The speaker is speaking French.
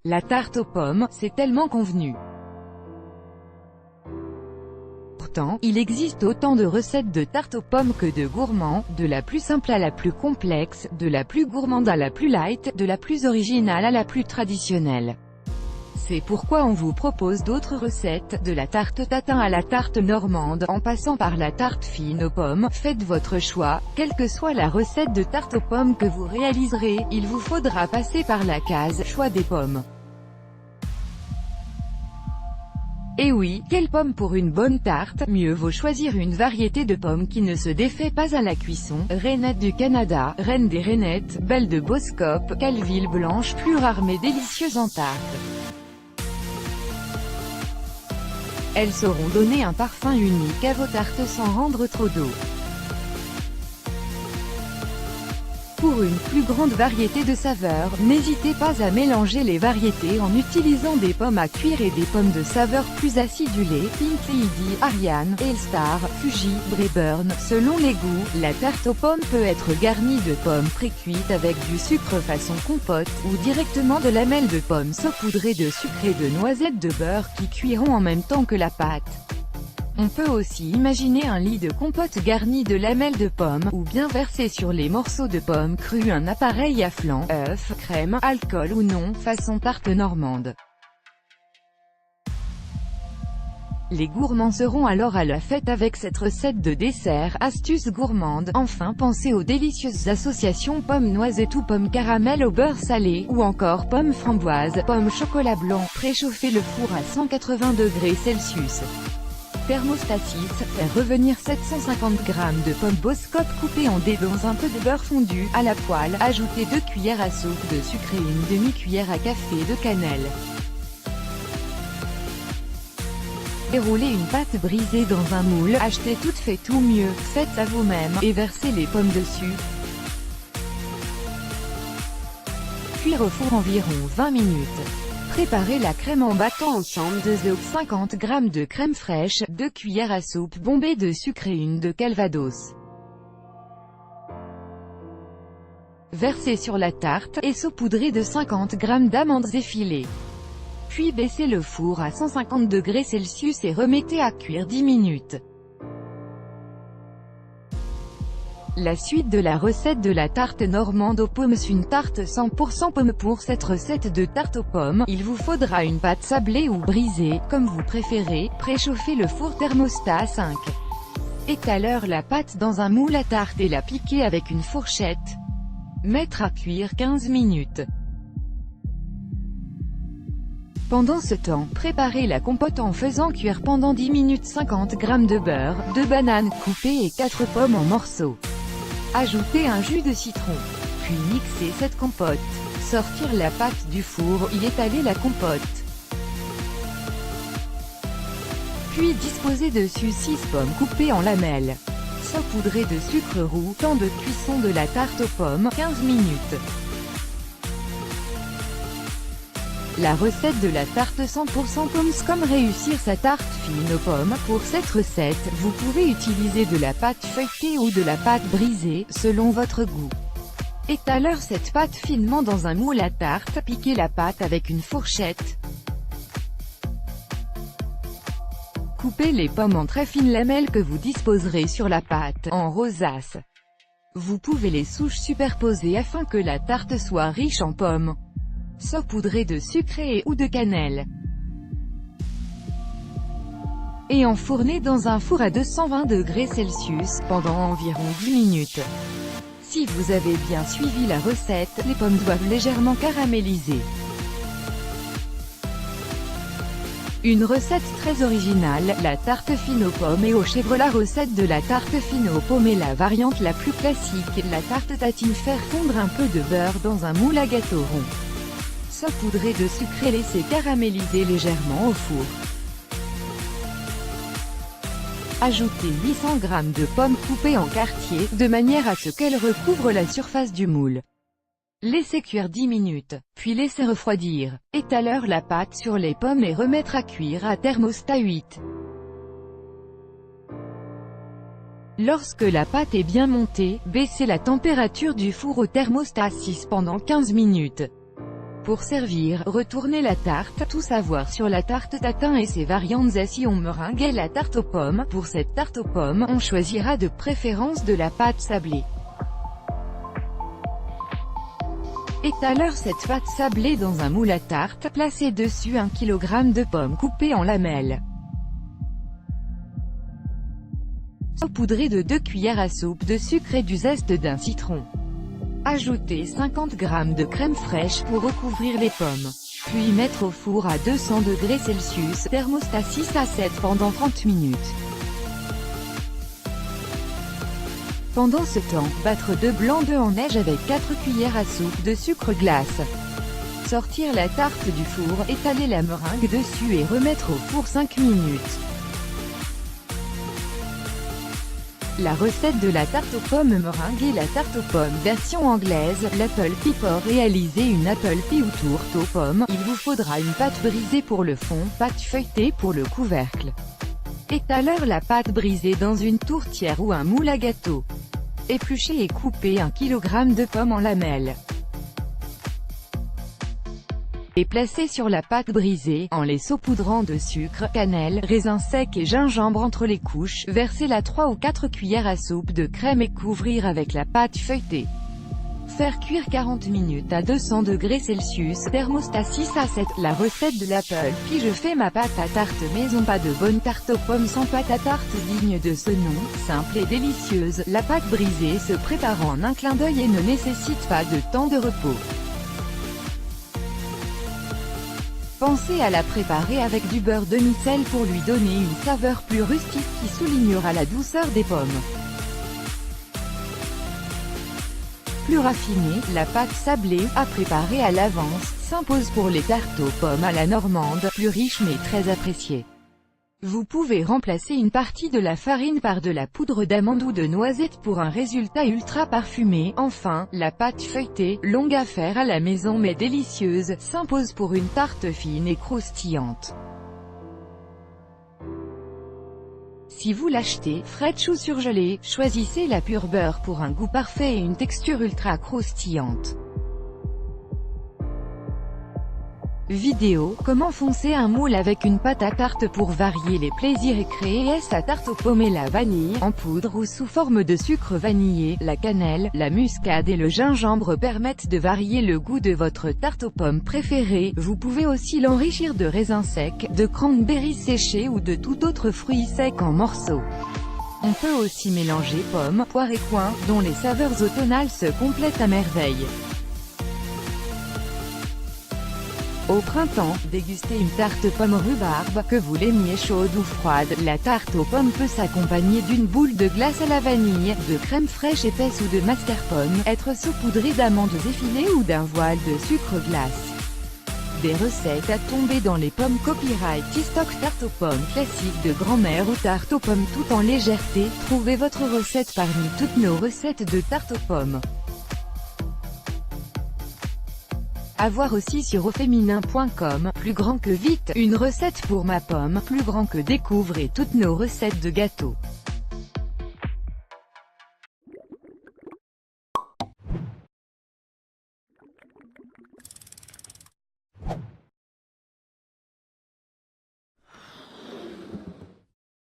La tarte aux pommes, c'est tellement convenu. Pourtant, il existe autant de recettes de tarte aux pommes que de gourmands, de la plus simple à la plus complexe, de la plus gourmande à la plus light, de la plus originale à la plus traditionnelle. C'est pourquoi on vous propose d'autres recettes, de la tarte tatin à la tarte normande, en passant par la tarte fine aux pommes. Faites votre choix, quelle que soit la recette de tarte aux pommes que vous réaliserez, il vous faudra passer par la case « Choix des pommes ». Et oui, quelle pomme pour une bonne tarte? Mieux vaut choisir une variété de pommes qui ne se défait pas à la cuisson. Reinette du Canada, Reine des Rainettes, Belle de Boscop, Calville blanche, plus rare mais délicieuse en tarte. Elles sauront donner un parfum unique à vos tartes sans rendre trop d'eau. Pour une plus grande variété de saveurs, n'hésitez pas à mélanger les variétés en utilisant des pommes à cuire et des pommes de saveur plus acidulées, Pink Lady, Ariane, Elstar, Fuji, Braeburn. Selon les goûts, la tarte aux pommes peut être garnie de pommes pré-cuites avec du sucre façon compote, ou directement de lamelles de pommes saupoudrées de sucre et de noisettes de beurre qui cuiront en même temps que la pâte. On peut aussi imaginer un lit de compote garni de lamelles de pommes, ou bien verser sur les morceaux de pommes crues un appareil à flanc, œufs, crème, alcool ou non, façon tarte normande. Les gourmands seront alors à la fête avec cette recette de dessert, astuce gourmande. Enfin, pensez aux délicieuses associations pommes noisettes ou pommes caramel au beurre salé, ou encore pommes framboises, pommes chocolat blanc. Préchauffez le four à 180°C. Thermostat 6, faire revenir 750 g de pommes Boscop coupées en dés dans un peu de beurre fondu, à la poêle, ajoutez 2 cuillères à soupe de sucre et une demi-cuillère à café de cannelle. Déroulez une pâte brisée dans un moule, achetez toute faite ou mieux, faites à vous-même, et versez les pommes dessus. Cuire au four environ 20 minutes. Préparez la crème en battant ensemble 2 œufs, 50 g de crème fraîche, 2 cuillères à soupe bombées de sucre et une de calvados. Versez sur la tarte, et saupoudrez de 50 g d'amandes effilées. Puis baissez le four à 150°C et remettez à cuire 10 minutes. La suite de la recette de la tarte normande aux pommes. Une tarte 100% pommes. Pour cette recette de tarte aux pommes, il vous faudra une pâte sablée ou brisée, comme vous préférez. Préchauffez le four thermostat 5. Étaleur la pâte dans un moule à tarte et la piquer avec une fourchette. Mettre à cuire 15 minutes. Pendant ce temps, préparez la compote en faisant cuire pendant 10 minutes 50 g de beurre, 2 bananes coupées et 4 pommes en morceaux. Ajoutez un jus de citron. Puis mixez cette compote. Sortir la pâte du four, y étaler la compote. Puis disposez dessus 6 pommes coupées en lamelles. Saupoudrez de sucre roux. Temps de cuisson de la tarte aux pommes, 15 minutes. La recette de la tarte 100% pommes. Comme réussir sa tarte fine aux pommes. Pour cette recette, vous pouvez utiliser de la pâte feuilletée ou de la pâte brisée, selon votre goût. Étaleur cette pâte finement dans un moule à tarte, piquez la pâte avec une fourchette. Coupez les pommes en très fines lamelles que vous disposerez sur la pâte, en rosaces. Vous pouvez les souches superposer afin que la tarte soit riche en pommes. Saupoudrez de sucre ou de cannelle. Et enfournez dans un four à 220°C pendant environ 10 minutes. Si vous avez bien suivi la recette, les pommes doivent légèrement caraméliser. Une recette très originale, la tarte fine aux pommes et aux chèvres. La recette de la tarte fine aux pommes est la variante la plus classique. La tarte tatine, faire fondre un peu de beurre dans un moule à gâteau rond. Saupoudrez de sucre et laissez caraméliser légèrement au four. Ajoutez 800 g de pommes coupées en quartiers, de manière à ce qu'elles recouvrent la surface du moule. Laissez cuire 10 minutes, puis laissez refroidir. Étaleur la pâte sur les pommes et remettre à cuire à thermostat 8. Lorsque la pâte est bien montée, baissez la température du four au thermostat 6 pendant 15 minutes. Pour servir, retournez la tarte. Tout savoir sur la tarte tatin et ses variantes. Si on meringuait la tarte aux pommes, pour cette tarte aux pommes, on choisira de préférence de la pâte sablée. Étalez cette pâte sablée dans un moule à tarte, placez dessus 1 kg de pommes coupées en lamelles. Saupoudrez de 2 cuillères à soupe de sucre et du zeste d'un citron. Ajoutez 50 g de crème fraîche pour recouvrir les pommes. Puis mettre au four à 200 degrés Celsius, thermostat 6 à 7 pendant 30 minutes. Pendant ce temps, battre 2 blancs d'œufs en neige avec 4 cuillères à soupe de sucre glace. Sortir la tarte du four, étaler la meringue dessus et remettre au four 5 minutes. La recette de la tarte aux pommes meringuée. La tarte aux pommes version anglaise, l'apple pie. Pour réaliser une apple pie ou tourte aux pommes, il vous faudra une pâte brisée pour le fond, pâte feuilletée pour le couvercle. Étalez la pâte brisée dans une tourtière ou un moule à gâteau. Épluchez et coupez 1 kg de pommes en lamelles. Et placez sur la pâte brisée, en les saupoudrant de sucre, cannelle, raisin sec et gingembre entre les couches. Versez la 3 ou 4 cuillères à soupe de crème et couvrir avec la pâte feuilletée. Faire cuire 40 minutes à 200 degrés Celsius, thermostat 6 à 7. La recette de l'apple pie. Je fais ma pâte à tarte maison. Pas de bonne tarte aux pommes sans pâte à tarte digne de ce nom, simple et délicieuse. La pâte brisée se prépare en un clin d'œil et ne nécessite pas de temps de repos. Pensez à la préparer avec du beurre demi-sel pour lui donner une saveur plus rustique qui soulignera la douceur des pommes. Plus raffinée, la pâte sablée, à préparer à l'avance, s'impose pour les tartes aux pommes à la normande, plus riche mais très appréciée. Vous pouvez remplacer une partie de la farine par de la poudre d'amande ou de noisette pour un résultat ultra parfumé. Enfin, la pâte feuilletée, longue à faire à la maison mais délicieuse, s'impose pour une tarte fine et croustillante. Si vous l'achetez, fraîche ou surgelée, choisissez la pure beurre pour un goût parfait et une texture ultra croustillante. Vidéo, comment foncer un moule avec une pâte à tarte pour varier les plaisirs et créer sa tarte aux pommes et la vanille, en poudre ou sous forme de sucre vanillé. La cannelle, la muscade et le gingembre permettent de varier le goût de votre tarte aux pommes préférée. Vous pouvez aussi l'enrichir de raisins secs, de cranberries séchés ou de tout autre fruit sec en morceaux. On peut aussi mélanger pommes, poires et coings, dont les saveurs automnales se complètent à merveille. Au printemps, dégustez une tarte pomme rhubarbe, que vous l'aimiez chaude ou froide. La tarte aux pommes peut s'accompagner d'une boule de glace à la vanille, de crème fraîche épaisse ou de mascarpone, être saupoudrée d'amandes effilées ou d'un voile de sucre glace. Des recettes à tomber dans les pommes. Copyright TikTok. Tarte aux pommes classique de grand-mère ou tarte aux pommes tout en légèreté. Trouvez votre recette parmi toutes nos recettes de tarte aux pommes. À voir aussi sur auféminin.com, plus grand que vite, une recette pour ma pomme, plus grand que découvrez toutes nos recettes de gâteaux.